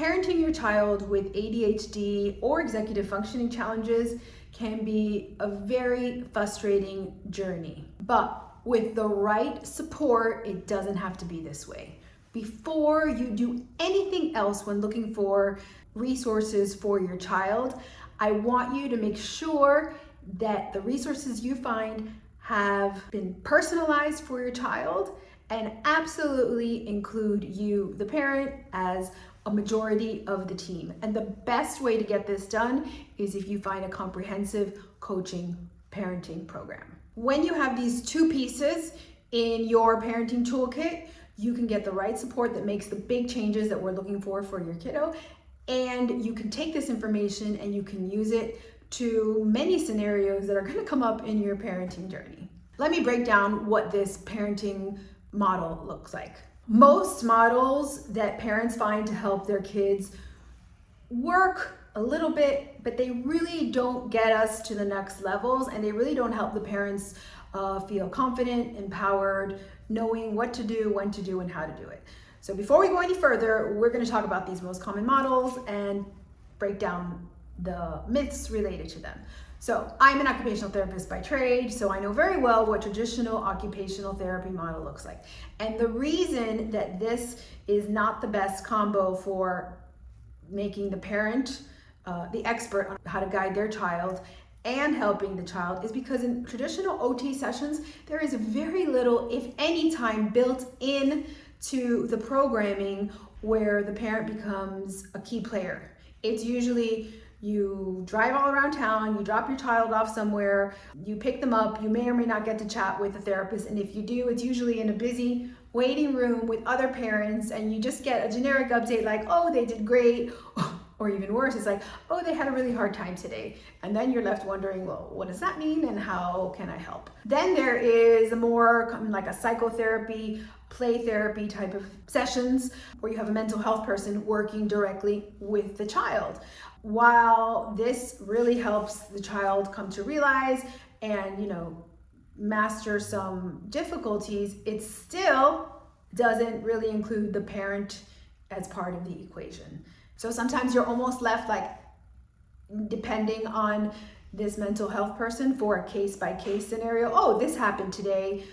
Parenting your child with ADHD or executive functioning challenges can be a very frustrating journey, but with the right support, it doesn't have to be this way. Before you do anything else when looking for resources for your child, I want you to make sure that the resources you find have been personalized for your child and absolutely include you, the parent, as a majority of the team. And the best way to get this done is if you find a comprehensive coaching parenting program. When you have these two pieces in your parenting toolkit, you can get the right support that makes the big changes that we're looking for your kiddo. And you can take this information and you can use it to many scenarios that are going to come up in your parenting journey. Let me break down what this parenting model looks like. Most models that parents find to help their kids work a little bit, but they really don't get us to the next levels, and they really don't help the parents feel confident, empowered, knowing what to do, when to do, and how to do it. So before we go any further, we're going to talk about these most common models and break down the myths related to them. So I'm an occupational therapist by trade, so I know very well what traditional occupational therapy model looks like. And the reason that this is not the best combo for making the parent the expert on how to guide their child and helping the child is because in traditional OT sessions, there is very little, if any, time built in to the programming where the parent becomes a key player. It's usually you drive all around town, you drop your child off somewhere, you pick them up, you may or may not get to chat with the therapist, and if you do, it's usually in a busy waiting room with other parents, and you just get a generic update like, oh, they did great, or even worse, it's like, oh, they had a really hard time today. And then you're left wondering, well, what does that mean and how can I help? Then there is a more like a psychotherapy, play therapy type of sessions where you have a mental health person working directly with the child. While this really helps the child come to realize and, master some difficulties, it still doesn't really include the parent as part of the equation. So sometimes you're almost left like depending on this mental health person for a case-by-case scenario. Oh, this happened today.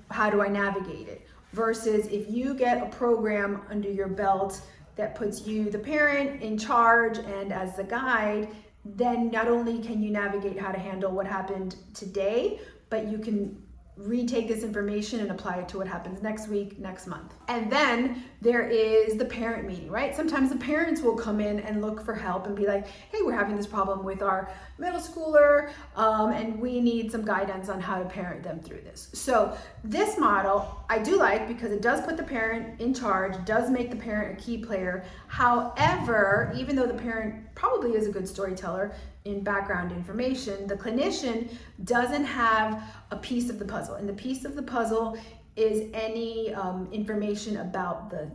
How do I navigate it? Versus if you get a program under your belt that puts you, the parent, in charge and as the guide, then not only can you navigate how to handle what happened today, but you can retake this information and apply it to what happens next week, next month. And then there is the parent meeting, right? Sometimes the parents will come in and look for help and be like, hey, we're having this problem with our middle schooler, and we need some guidance on how to parent them through this. So this model I do like because it does put the parent in charge, does make the parent a key player. However, even though the parent probably is a good storyteller in background information, the clinician doesn't have a piece of the puzzle. And the piece of the puzzle is any information about the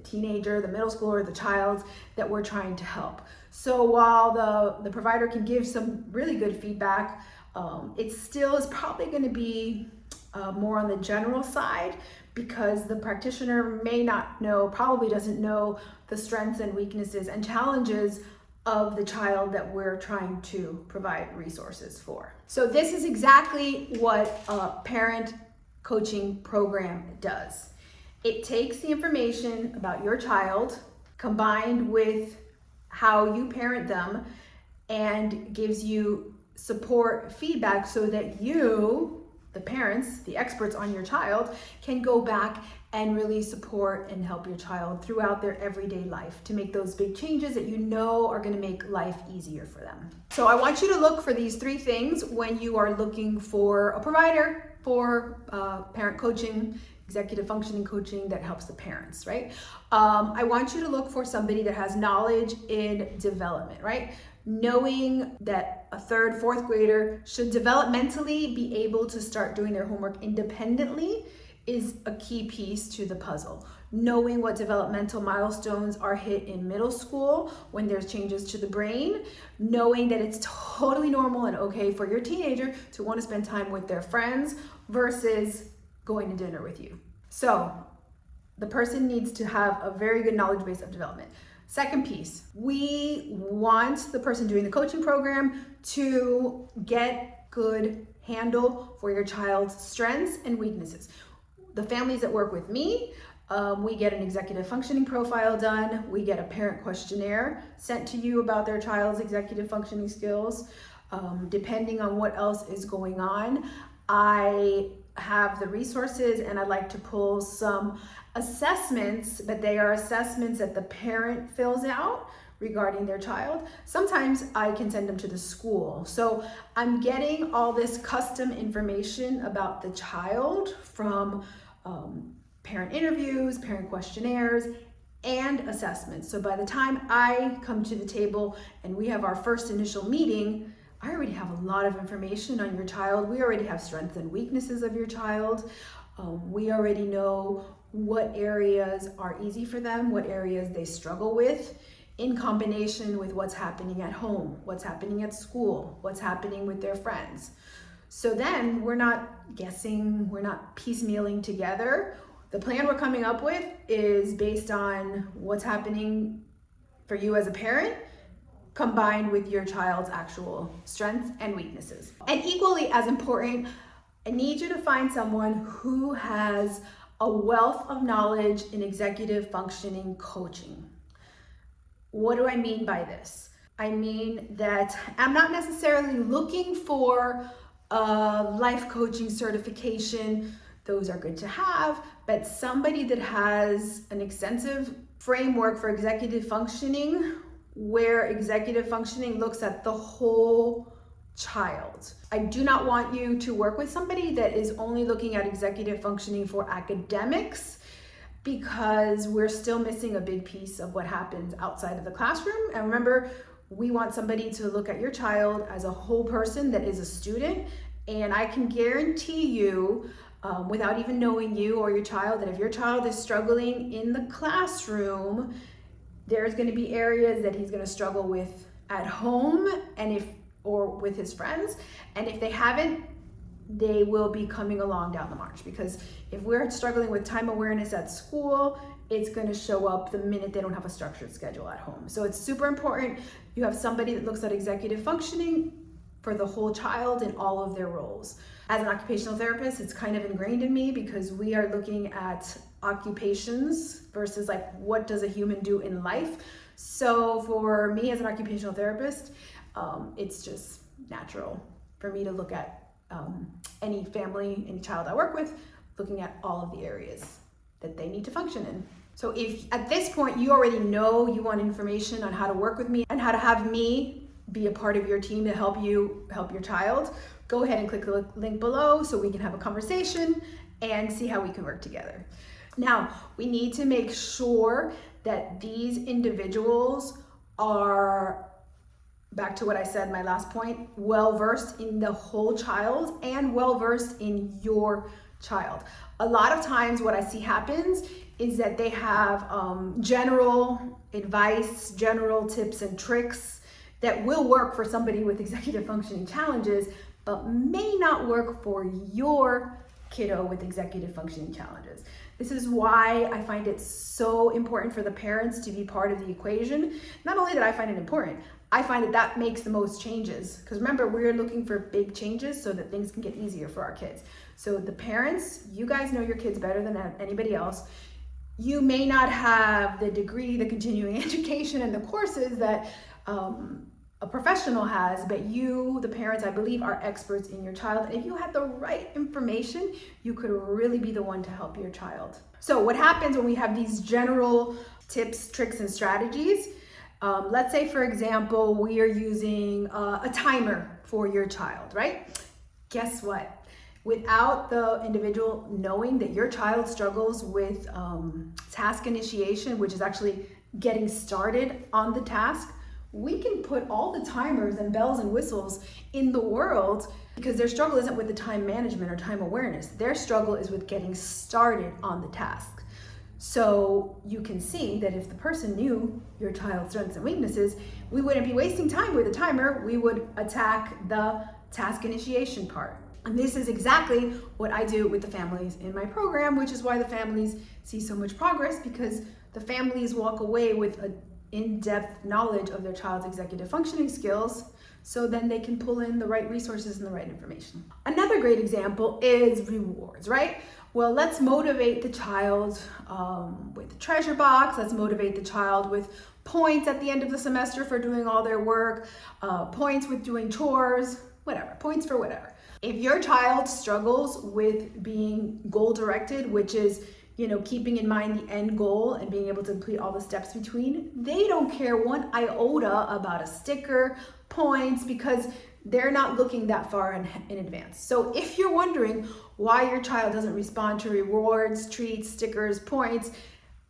teenager, the middle schooler, the child that we're trying to help. So while the provider can give some really good feedback, it still is probably going to be more on the general side because the practitioner may not know, probably doesn't know the strengths and weaknesses and challenges of the child that we're trying to provide resources for. So this is exactly what a parent coaching program does. It takes the information about your child combined with how you parent them and gives you support feedback so that you, the parents, the experts on your child, can go back and really support and help your child throughout their everyday life to make those big changes that you know are going to make life easier for them. So I want you to look for these three things when you are looking for a provider for parent coaching, executive functioning coaching that helps the parents, right? I want you to look for somebody that has knowledge in development, right? Knowing that a third, fourth grader should developmentally be able to start doing their homework independently is a key piece to the puzzle. Knowing what developmental milestones are hit in middle school when there's changes to the brain, knowing that it's totally normal and okay for your teenager to want to spend time with their friends versus going to dinner with you. So the person needs to have a very good knowledge base of development. Second piece, we want the person doing the coaching program to get good handle for your child's strengths and weaknesses. The families that work with me, we get an executive functioning profile done. We get a parent questionnaire sent to you about their child's executive functioning skills. Depending on what else is going on, I have the resources and I'd like to pull some assessments, but they are assessments that the parent fills out regarding their child. Sometimes I can send them to the school. So I'm getting all this custom information about the child from parent interviews, parent questionnaires, and assessments. So by the time I come to the table and we have our first initial meeting, I already have a lot of information on your child. We already have strengths and weaknesses of your child. We already know what areas are easy for them, what areas they struggle with, in combination with what's happening at home, what's happening at school, what's happening with their friends. So then we're not guessing, we're not piecemealing together. The plan we're coming up with is based on what's happening for you as a parent, combined with your child's actual strengths and weaknesses. And equally as important, I need you to find someone who has a wealth of knowledge in executive functioning coaching. What do I mean by this? I mean that I'm not necessarily looking for a life coaching certification. Those are good to have, but somebody that has an extensive framework for executive functioning, where executive functioning looks at the whole child. I do not want you to work with somebody that is only looking at executive functioning for academics, because we're still missing a big piece of what happens outside of the classroom. And remember, we want somebody to look at your child as a whole person that is a student. And I can guarantee you, without even knowing you or your child, that if your child is struggling in the classroom, there's going to be areas that he's going to struggle with at home or with his friends. And if they haven't, they will be coming along down the march, because if we're struggling with time awareness at school, it's going to show up the minute they don't have a structured schedule at home. So it's super important you have somebody that looks at executive functioning for the whole child in all of their roles. As an occupational therapist, it's kind of ingrained in me, because we are looking at occupations versus like, what does a human do in life? So for me as an occupational therapist, it's just natural for me to look at any family, any child I work with, looking at all of the areas that they need to function in. So if at this point you already know you want information on how to work with me and how to have me be a part of your team to help you help your child, go ahead and click the link below so we can have a conversation and see how we can work together. Now, we need to make sure that these individuals are, back to what I said, my last point, well-versed in the whole child and well-versed in your child. A lot of times what I see happens is that they have general advice, general tips and tricks that will work for somebody with executive functioning challenges, but may not work for your kiddo with executive functioning challenges. This is why I find it so important for the parents to be part of the equation. Not only that I find it important, I find that that makes the most changes. Because remember, we're looking for big changes so that things can get easier for our kids. So the parents, you guys know your kids better than anybody else. You may not have the degree, the continuing education, and the courses that a professional has, but you, the parents, I believe, are experts in your child. And if you had the right information, you could really be the one to help your child. So what happens when we have these general tips, tricks, and strategies? Let's say, for example, we are using a timer for your child, right? Guess what? Without the individual knowing that your child struggles with task initiation, which is actually getting started on the task, we can put all the timers and bells and whistles in the world, because their struggle isn't with the time management or time awareness. Their struggle is with getting started on the task. So you can see that if the person knew your child's strengths and weaknesses, we wouldn't be wasting time with a timer. We would attack the task initiation part. And this is exactly what I do with the families in my program, which is why the families see so much progress, because the families walk away with a in-depth knowledge of their child's executive functioning skills, so then they can pull in the right resources and the right information. Another great example is rewards, right? Well, let's motivate the child with the treasure box. Let's motivate the child with points at the end of the semester for doing all their work, points with doing chores, whatever, points for whatever. If your child struggles with being goal-directed, which is, keeping in mind the end goal and being able to complete all the steps between, they don't care one iota about a sticker, points, because they're not looking that far in advance. So if you're wondering why your child doesn't respond to rewards, treats, stickers, points,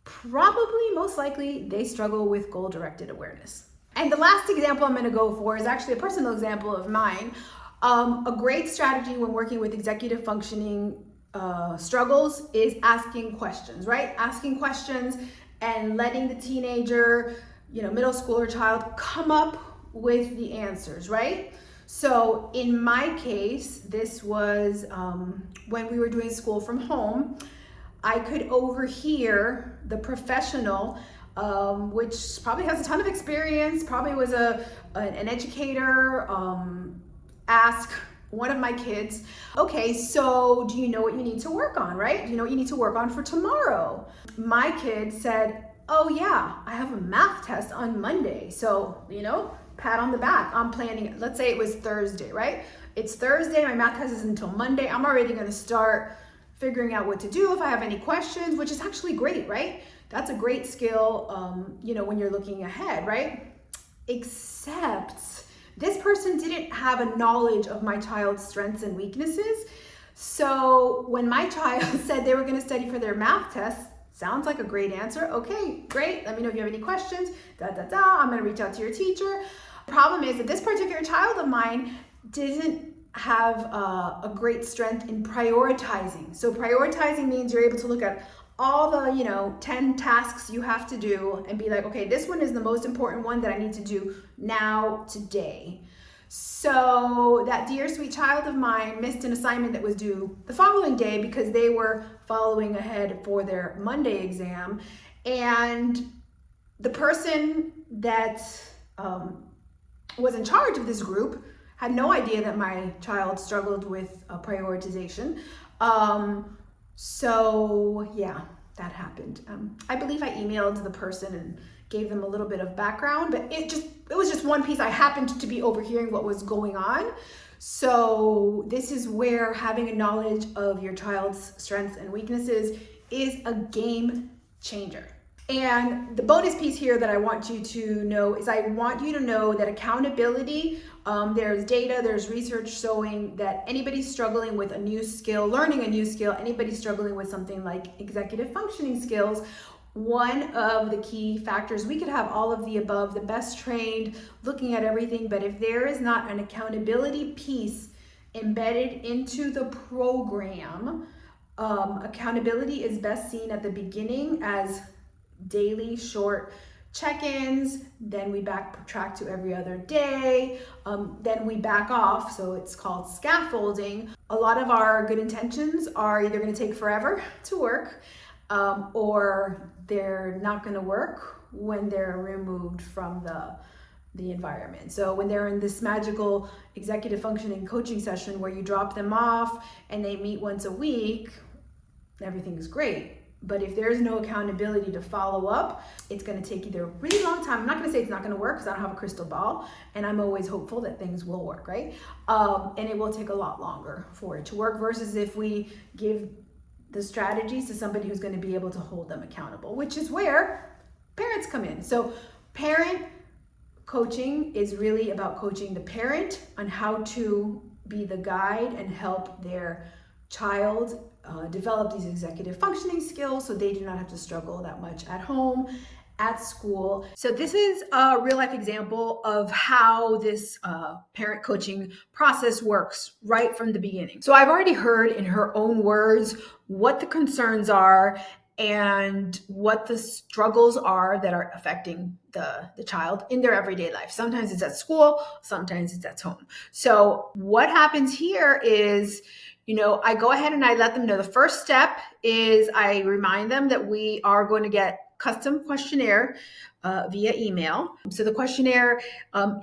probably most likely they struggle with goal-directed awareness. And the last example I'm going to go for is actually a personal example of mine. A great strategy when working with executive functioning struggles is asking questions, right? Asking questions and letting the teenager, middle schooler child come up with the answers, right? So in my case, this was when we were doing school from home. I could overhear the professional, which probably has a ton of experience, probably was an educator, ask one of my kids, okay, so do you know what you need to work on, right? Do you know what you need to work on for tomorrow? My kid said, oh yeah, I have a math test on Monday. So, pat on the back. I'm planning, let's say it was Thursday, right? It's Thursday, my math test is until Monday. I'm already gonna start figuring out what to do if I have any questions, which is actually great, right? That's a great skill, when you're looking ahead, right? Except this person didn't have a knowledge of my child's strengths and weaknesses. So when my child said they were gonna study for their math test, sounds like a great answer. Okay, great. Let me know if you have any questions. I'm gonna reach out to your teacher. Problem is that this particular child of mine didn't have a great strength in prioritizing. So prioritizing means you're able to look at all the 10 tasks you have to do and be like, okay, this one is the most important one that I need to do now, today. So that dear sweet child of mine missed an assignment that was due the following day because they were following ahead for their Monday exam. And the person that was in charge of this group had no idea that my child struggled with prioritization. So yeah, that happened. I believe I emailed the person and gave them a little bit of background, but it was just one piece. I happened to be overhearing what was going on. So this is where having a knowledge of your child's strengths and weaknesses is a game changer. And the bonus piece here that I want you to know is I want you to know that accountability, there's data, there's research showing that anybody struggling with a new skill, learning a new skill, anybody struggling with something like executive functioning skills, one of the key factors, we could have all of the above, the best trained, looking at everything, but if there is not an accountability piece embedded into the program, accountability is best seen at the beginning as daily short check-ins, then we backtrack to every other day, then we back off, so it's called scaffolding. A lot of our good intentions are either going to take forever to work, or they're not going to work when they're removed from the environment. So when they're in this magical executive functioning coaching session where you drop them off and they meet once a week, everything's great. But if there's no accountability to follow up, it's going to take either a really long time. I'm not going to say it's not going to work because I don't have a crystal ball, and I'm always hopeful that things will work, right? And it will take a lot longer for it to work versus if we give the strategies to somebody who's going to be able to hold them accountable, which is where parents come in. So parent coaching is really about coaching the parent on how to be the guide and help their child develop these executive functioning skills so they do not have to struggle that much at home, at school. So this is a real life example of how this parent coaching process works right from the beginning. So I've already heard in her own words what the concerns are and what the struggles are that are affecting the child in their everyday life. Sometimes it's at school, sometimes it's at home. So what happens here is, I go ahead and I let them know the first step is I remind them that we are going to get custom questionnaire via email. So the questionnaire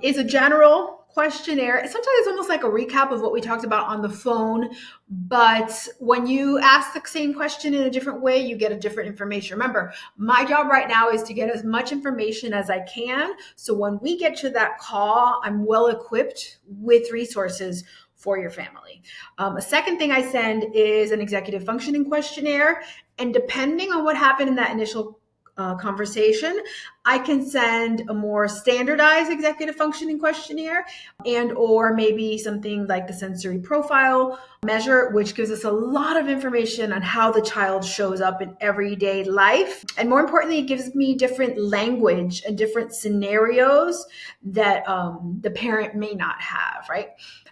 is a general questionnaire. Sometimes it's almost like a recap of what we talked about on the phone, but when you ask the same question in a different way, you get a different information. Remember, my job right now is to get as much information as I can. So when we get to that call, I'm well equipped with resources for your family. A second thing I send is an executive functioning questionnaire. And depending on what happened in that initial conversation, I can send a more standardized executive functioning questionnaire and or maybe something like the sensory profile measure, which gives us a lot of information on how the child shows up in everyday life. And more importantly, it gives me different language and different scenarios that the parent may not have, right?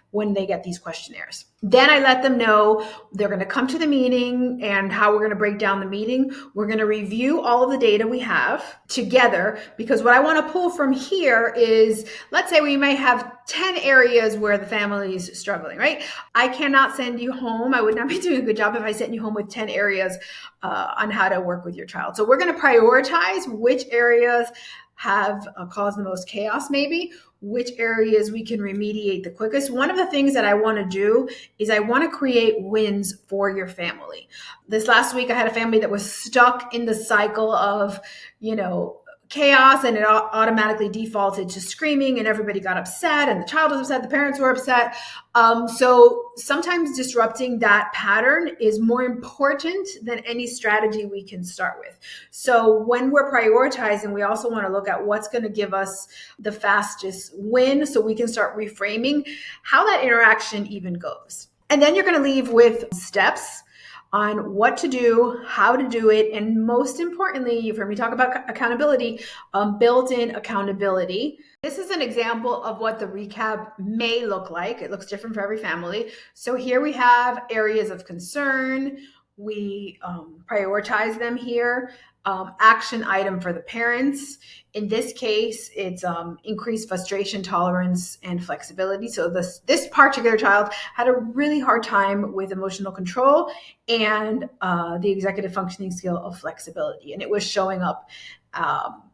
When they get these questionnaires. Then I let them know they're going to come to the meeting and how we're going to break down the meeting. We're going to review all of the data we have together, because what I want to pull from here is, let's say we may have 10 areas where the family is struggling, right? I cannot send you home. I would not be doing a good job if I sent you home with 10 areas on how to work with your child. So we're going to prioritize which areas have caused the most chaos, maybe which areas we can remediate the quickest. One of the things that I want to do is I want to create wins for your family. This last week, I had a family that was stuck in the cycle of, chaos, and it automatically defaulted to screaming, and everybody got upset, and the child was upset, the parents were upset. So sometimes disrupting that pattern is more important than any strategy we can start with. So when we're prioritizing, we also want to look at what's going to give us the fastest win, so we can start reframing how that interaction even goes. And then you're going to leave with steps on what to do, how to do it, and most importantly, you've heard me talk about accountability, built-in accountability. This is an example of what the recap may look like. It looks different for every family. So here we have areas of concern. We prioritize them here. Action item for the parents. In this case, it's increased frustration tolerance and flexibility. So this particular child had a really hard time with emotional control and the executive functioning skill of flexibility. And it was showing up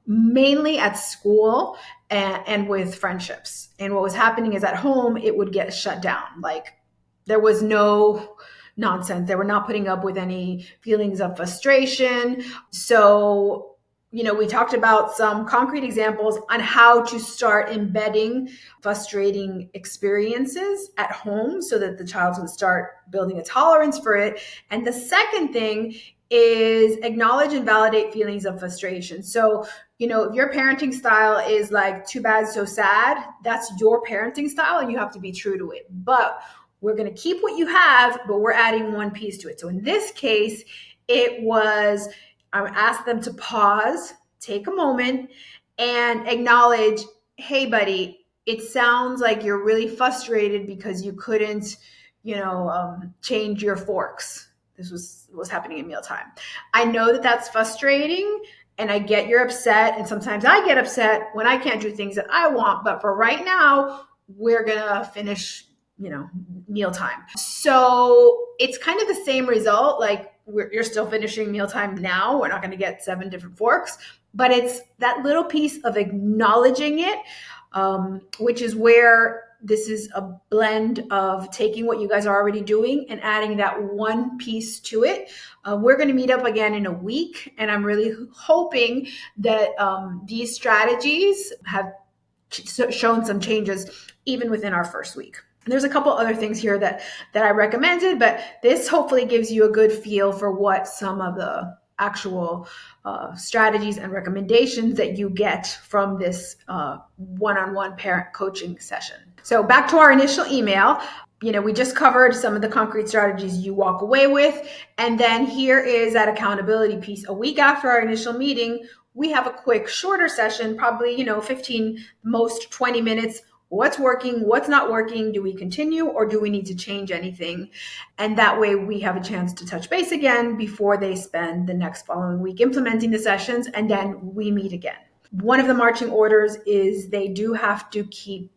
mainly at school and with friendships. And what was happening is at home, it would get shut down. Like there was no nonsense. They were not putting up with any feelings of frustration. So, we talked about some concrete examples on how to start embedding frustrating experiences at home so that the child can start building a tolerance for it. And the second thing is acknowledge and validate feelings of frustration. So, if your parenting style is like too bad, so sad, that's your parenting style and you have to be true to it. But we're going to keep what you have, but we're adding one piece to it. So in this case, it was, I asked them to pause, take a moment, and acknowledge, hey, buddy, it sounds like you're really frustrated because you couldn't, change your forks. This was happening in mealtime. I know that that's frustrating, and I get you're upset, and sometimes I get upset when I can't do things that I want, but for right now, we're going to finish mealtime. So it's kind of the same result. Like you're still finishing mealtime now. We're not going to get 7 different forks, but it's that little piece of acknowledging it, which is where this is a blend of taking what you guys are already doing and adding that one piece to it. We're going to meet up again in a week, and I'm really hoping that these strategies have shown some changes even within our first week. There's a couple other things here that I recommended, but this hopefully gives you a good feel for what some of the actual strategies and recommendations that you get from this one-on-one parent coaching session. So back to our initial email, we just covered some of the concrete strategies you walk away with. And then here is that accountability piece. A week after our initial meeting, we have a quick, shorter session, probably, 15, most 20 minutes. What's working? What's not working? Do we continue or do we need to change anything? And that way we have a chance to touch base again before they spend the next following week implementing the sessions, and then we meet again. One of the marching orders is they do have to keep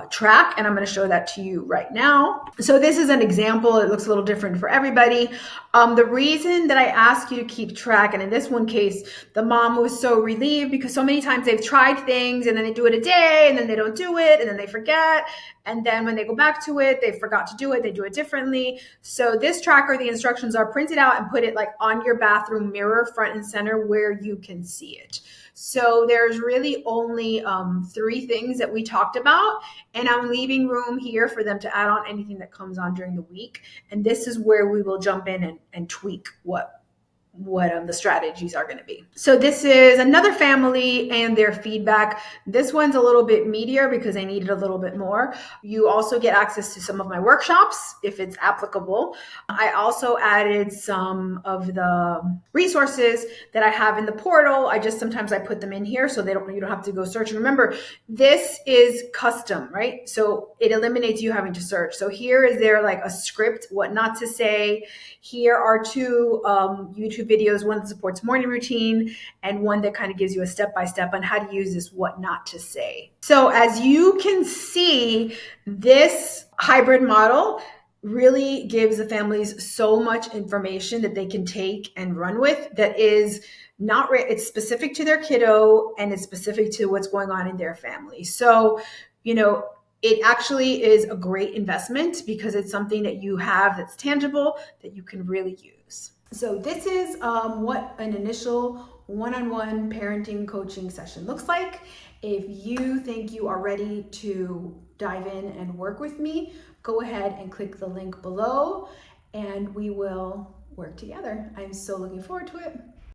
track, and I'm going to show that to you right now. So this is an example. It looks a little different for everybody. The reason that I ask you to keep track, and in this one case, the mom was so relieved because so many times they've tried things and then they do it a day and then they don't do it and then they forget. And then when they go back to it, they forgot to do it. They do it differently. So this tracker, the instructions are printed out and put it like on your bathroom mirror, front and center, where you can see it. So there's really only 3 things that we talked about, and I'm leaving room here for them to add on anything that comes on during the week. And this is where we will jump in and tweak what the strategies are going to be. So this is another family and their feedback. This one's a little bit meatier because they needed a little bit more. You also get access to some of my workshops if it's applicable. I also added some of the resources that I have in the portal. Sometimes I put them in here so you don't have to go search. Remember, this is custom, right? So it eliminates you having to search. So here is there like a script, what not to say. Here are 2 YouTube videos, one that supports morning routine and one that kind of gives you a step-by-step on how to use this what not to say. So as you can see, this hybrid model really gives the families so much information that they can take and run with that is it's specific to their kiddo and it's specific to what's going on in their family. So, it actually is a great investment because it's something that you have that's tangible that you can really use. So this is what an initial one-on-one parenting coaching session looks like. If you think you are ready to dive in and work with me, go ahead and click the link below and we will work together. I'm so looking forward to it.